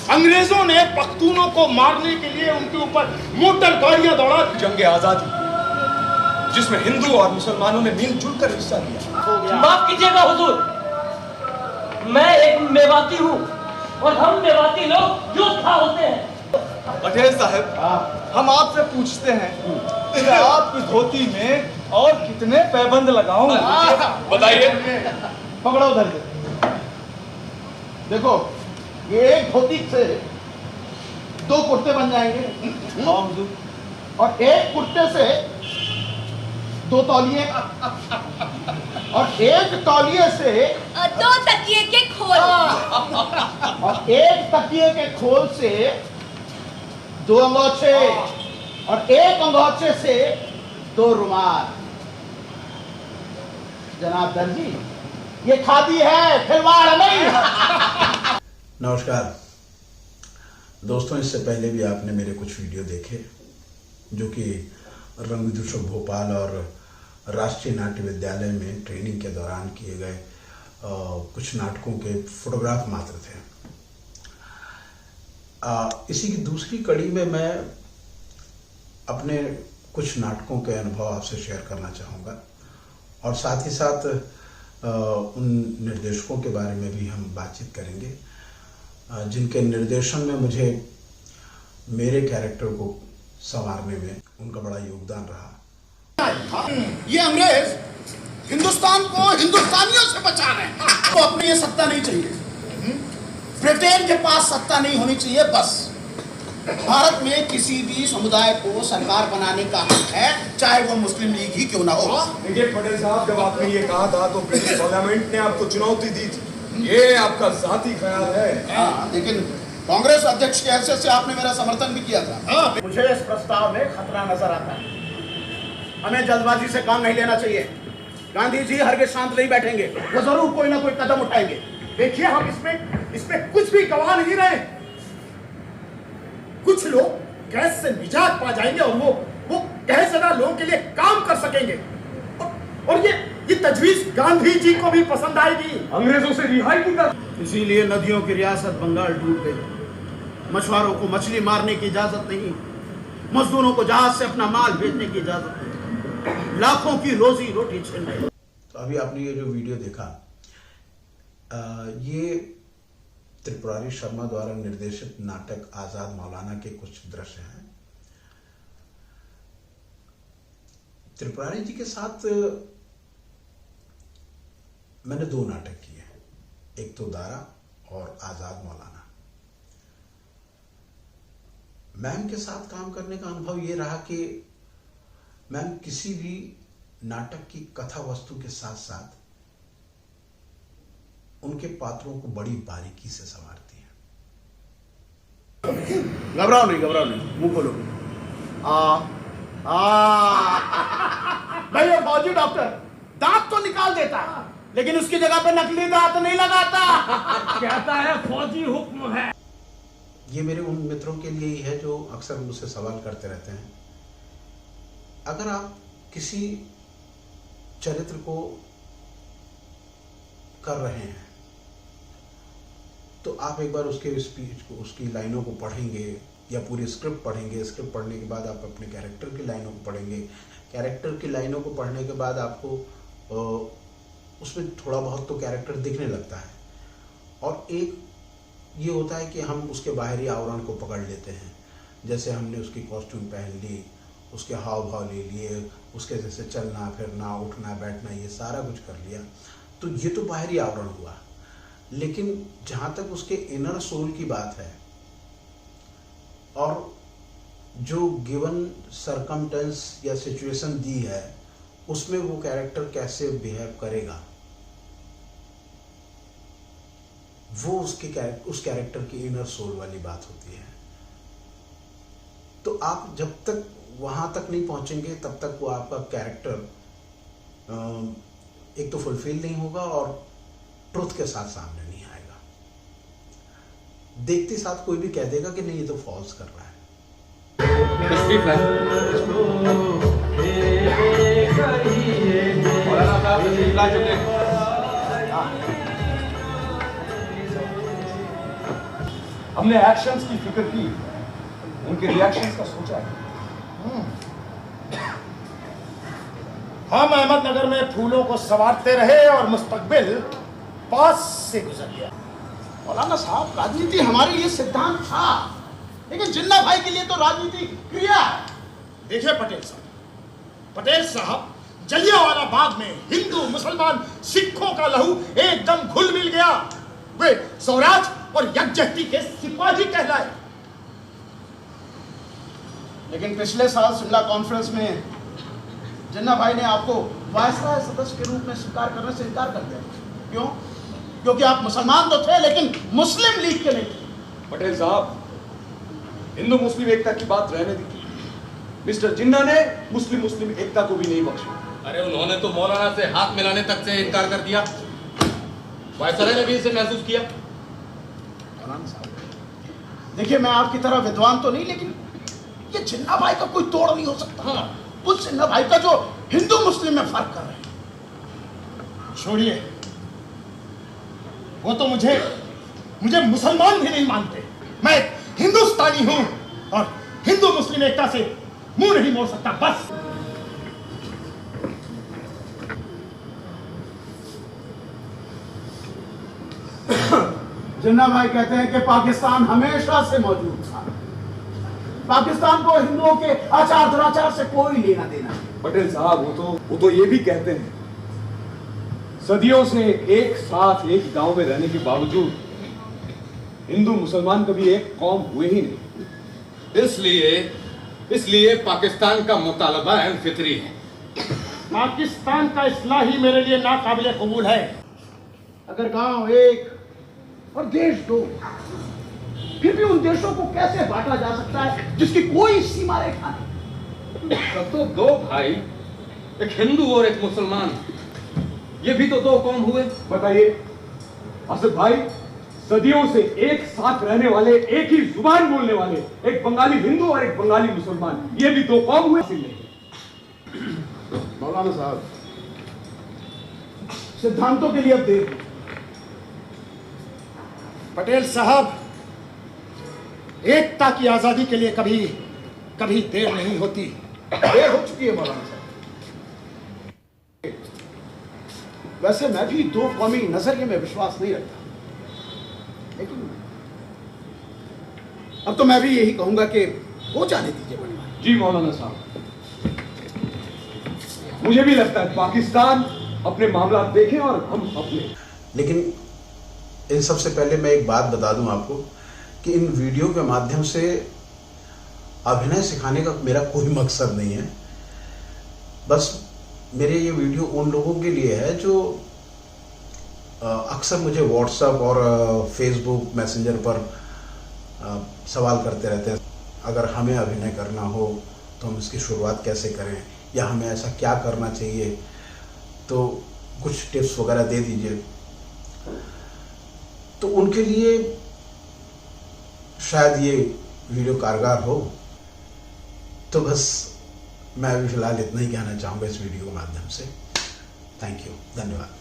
अंग्रेजों ने पख्तूनों को मारने के लिए उनके ऊपर मोटर गाड़ियां दौड़ा। जंग आजादी जिसमें हिंदू और मुसलमानों ने मिलजुल कर हिस्सा लिया। माफ कीजिएगा हुजूर, मैं एक मेवाती हूँ और हम मेवाती लोग योद्धा होते हैं। पटेल साहब, हम आपसे पूछते हैं कि आपकी धोती में और कितने पैबंद लगाऊं? बताइए। पकड़ो उधर से। देखो, ये एक धोती से 2 कुर्ते बन जाएंगे। और एक कुर्ते से 2 तौलिए, और एक तौलिए से 2 तकिए के खोल, और एक तकिए के खोल से 2 अंगोछे, और एक अंगोछे से 2 रुमाल। जनाब दर्जी, ये खादी है, खिलवाड़ नहीं। नमस्कार दोस्तों, इससे पहले भी आपने मेरे कुछ वीडियो देखे जो कि रंगमंच उत्सव भोपाल और राष्ट्रीय नाट्य विद्यालय में ट्रेनिंग के दौरान किए गए कुछ नाटकों के फोटोग्राफ मात्र थे। इसी की दूसरी कड़ी में मैं अपने कुछ नाटकों के अनुभव आपसे शेयर करना चाहूँगा और साथ ही साथ उन निर्देशकों के बारे में भी हम बातचीत करेंगे जिनके निर्देशन में मुझे मेरे कैरेक्टर को संवारने में उनका बड़ा योगदान रहा। ये अंग्रेज हिंदुस्तान को हिंदुस्तानियों से बचा रहे हैं। तो अपनी ये सत्ता नहीं चाहिए, ब्रिटेन के पास सत्ता नहीं होनी चाहिए। बस भारत में किसी भी समुदाय को सरकार बनाने का हक है, चाहे वो मुस्लिम लीग ही क्यों ना हो। देखिए पटेल साहब, जब आपने ये कहा था तो ब्रिटिश पार्लियामेंट ने आपको चुनौती दी थी। ये आपका जाती ख्याल है। लेकिन कांग्रेस अध्यक्ष के हैसियत से आपने मेरा समर्थन भी किया था। मुझे इस प्रस्ताव में खतरा नजर आता है। हमें जल्दबाजी से काम नहीं लेना चाहिए। गांधी जी हरगिज शांत नहीं बैठेंगे, वो जरूर कोई ना कोई कदम उठाएंगे। देखिए, हम इसमें कुछ भी गवा नहीं रहे। कुछ लोग गैस से निजात पा जाएंगे और वो गैस जरा लोगों के लिए काम कर सकेंगे। और ये तजवीज गांधी जी को भी पसंद आएगी। अंग्रेजों से रिहाई की तरफ। इसीलिए नदियों की रियासत बंगाल टूट गई। मछुआरों को मछली मारने की इजाजत नहीं, मजदूरों को जहाज से अपना माल भेजने की इजाजत नहीं, लाखों की रोजी रोटी छिन रही। तो अभी आपने ये जो वीडियो देखा, ये त्रिपुरारी शर्मा द्वारा निर्देशित नाटक आजाद मौलाना के कुछ दृश्य हैं। त्रिपुरारी जी के साथ मैंने 2 नाटक किए हैं, एक तो दारा और आजाद मौलाना। मैम के साथ काम करने का अनुभव ये रहा कि मैम किसी भी नाटक की कथा वस्तु के साथ साथ उनके पात्रों को बड़ी बारीकी से संवारती हैं। घबराओ नहीं, मुंह खोलो। भाई, ये फौजी डॉक्टर दांत तो निकाल देता है, लेकिन उसकी जगह पे नकली दांत नहीं लगाता। कहता है फौजी हुक्म है। ये मेरे उन मित्रों के लिए ही है जो अक्सर मुझसे सवाल करते रहते हैं। अगर आप किसी चरित्र को कर रहे हैं तो आप एक बार उसके स्पीच को, उसकी लाइनों को पढ़ेंगे या पूरी स्क्रिप्ट पढ़ेंगे। स्क्रिप्ट पढ़ने के बाद आप अपने कैरेक्टर की लाइनों को पढ़ेंगे। कैरेक्टर की लाइनों को पढ़ने के बाद आपको उसमें थोड़ा बहुत तो कैरेक्टर दिखने लगता है। और एक ये होता है कि हम उसके बाहरी आवरण को पकड़ लेते हैं, जैसे हमने उसकी कॉस्ट्यूम पहन ली, उसके हाव भाव ले लिए, उसके जैसे चलना फिरना उठना बैठना ये सारा कुछ कर लिया। तो ये तो बाहरी आवरण हुआ, लेकिन जहाँ तक उसके इनर सोल की बात है और जो गिवन सरकमटेंस या सिचुएशन दी है उसमें वो कैरेक्टर कैसे बिहेव करेगा, वो उस कैरेक्टर की इनर सोल वाली बात होती है। तो आप जब तक वहां तक नहीं पहुंचेंगे तब तक वो आपका कैरेक्टर एक तो फुलफिल नहीं होगा और ट्रुथ के साथ सामने नहीं आएगा। देखते साथ कोई भी कह देगा कि नहीं ये तो फॉल्स कर रहा है। हमने एक्शंस की फिक्र की, उनके रिएक्शंस का सोचा है। हम अहमदनगर में फूलों को संवारते रहे और मुस्तकबिल पास से गुजर गया। मौलाना साहब, राजनीति हमारे लिए सिद्धांत था, लेकिन जिन्ना भाई के लिए तो राजनीति क्रिया है। देखिए पटेल साहब, जलियांवाला बाग में हिंदू मुसलमान सिखों का लहू एकदम घुल मिल गया। वे स्वराज और यकजहती के सिपाही कहलाए। लेकिन पिछले साल शिमला कॉन्फ्रेंस में जिन्ना भाई ने आपको वायसराय सदस्य के रूप में स्वीकार करने से इनकार कर दिया। क्यों? क्योंकि आप मुसलमान तो थे, लेकिन मुस्लिम लीग के नहीं थे। पटेल साहब, हिंदू मुस्लिम एकता की बात रहने दी। मिस्टर जिन्ना ने मुस्लिम एकता को भी नहीं बख्शा। अरे उन्होंने तो मौलाना से हाथ मिलाने तक से इनकार कर दिया। वायसराय ने भी इसे महसूस किया। मौलाना साहब, देखिए मैं आपकी तरह विद्वान तो नहीं, लेकिन ये जिन्ना भाई का कोई तोड़ नहीं हो सकता। उस जिन्ना भाई का जो हिंदू मुस्लिम में फर्क कर रहे हैं। छोड़िए, वो तो मुझे मुसलमान भी नहीं मानते। मैं हिंदुस्तानी हूं और हिंदू मुस्लिम एकता से मुंह नहीं मोड़ सकता। बस जिन्ना भाई कहते हैं कि पाकिस्तान हमेशा से मौजूद था। पाकिस्तान को हिंदुओं के आचार दुराचार से कोई लेना देना नहीं। पटेल साहब, वो तो ये भी कहते हैं, सदियों से एक साथ एक गांव में रहने के बावजूद हिंदू मुसलमान कभी एक कौम हुए ही नहीं। इसलिए पाकिस्तान का मुतालबा अहम फितरी है। पाकिस्तान का इस्लाही मेरे लिए नाकाबिले कबूल है। अगर गांव एक और देश दो, फिर भी उन देशों को कैसे बांटा जा सकता है जिसकी कोई सीमा रेखा नहीं? तब तो दो भाई, एक हिंदू और एक मुसलमान, ये भी तो दो कौम हुए। बताइए असद भाई, सदियों से एक साथ रहने वाले, एक ही जुबान बोलने वाले, एक बंगाली हिंदू और एक बंगाली मुसलमान, ये भी दो कौम हुए। मौलाना साहब, सिद्धांतों के लिए अब देर। पटेल साहब, एकता की आजादी के लिए कभी देर नहीं होती। देर हो चुकी है मौलाना साहब। वैसे मैं भी दो कौमी नजरिए में विश्वास नहीं रखता, लेकिन अब तो मैं भी यही कहूंगा कि हो जाने दीजिए बड़ी बात। जी मौलाना साहब, मुझे भी लगता है पाकिस्तान अपने मामला देखें और हम अपने। लेकिन इन सबसे पहले मैं एक बात बता दूं आपको कि इन वीडियो के माध्यम से अभिनय सिखाने का मेरा कोई मकसद नहीं है। बस मेरे ये वीडियो उन लोगों के लिए है जो अक्सर मुझे व्हाट्सएप और फेसबुक मैसेंजर पर सवाल करते रहते हैं, अगर हमें अभिनय करना हो तो हम इसकी शुरुआत कैसे करें, या हमें ऐसा क्या करना चाहिए, तो कुछ टिप्स वगैरह दे दीजिए। तो उनके लिए शायद ये वीडियो कारगर हो। तो बस मैं अभी फिलहाल इतना ही कहना चाहूँगा इस वीडियो के माध्यम से। थैंक यू, धन्यवाद।